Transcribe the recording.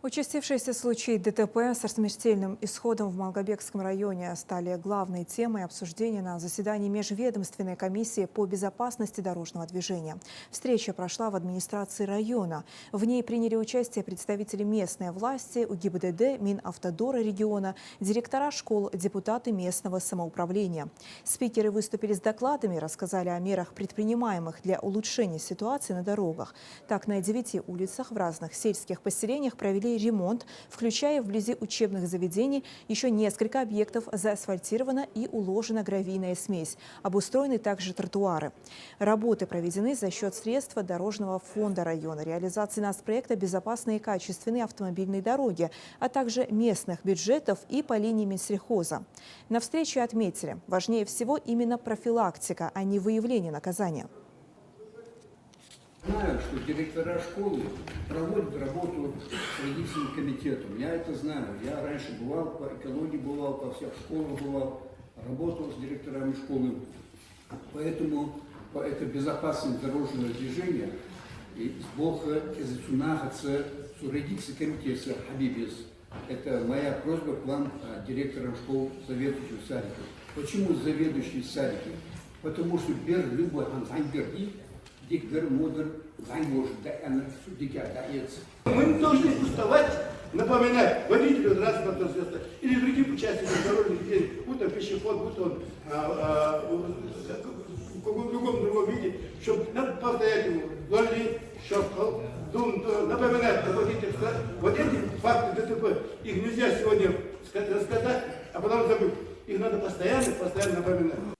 Участившиеся случаи ДТП со смертельным исходом в Малгобекском районе стали главной темой обсуждения на заседании Межведомственной комиссии по безопасности дорожного движения. Встреча прошла в администрации района. В ней приняли участие представители местной власти, УГИБДД, Минавтодора региона, директора школ, депутаты местного самоуправления. Спикеры выступили с докладами, рассказали о мерах, предпринимаемых для улучшения ситуации на дорогах. Так, на 9 улицах в разных сельских поселениях провели ремонт, включая вблизи учебных заведений еще несколько объектов заасфальтирована и уложена гравийная смесь. Обустроены также тротуары. Работы проведены за счет средств Дорожного фонда района, реализации нацпроекта «Безопасные и качественные автомобильные дороги», а также местных бюджетов и по линии Минсельхоза. На встрече отметили, важнее всего именно профилактика, а не выявление наказания. Знаю, что директора школы проводят работу с родительским комитетом. Я это знаю. Я раньше бывал по экологии, бывал по всех школах, бывал, работал с директорами школы. Поэтому это безопасность дорожного движения. И Бог изучунахаться с родительским комитетом Хабибис. Это моя просьба к вам, директорам школ, заведующих садиков. Почему заведующие садики? Потому что бер любой ханзайберди. Мы должны уставать напоминать водителю транспортного средства или другим участникам дорожных движений, будь он пешеход, будь он в другом виде, чтобы надо постоять ему, напоминать водителю. Вот эти факты ДТП, их нельзя сегодня рассказать, а потом забыть. Их надо постоянно напоминать.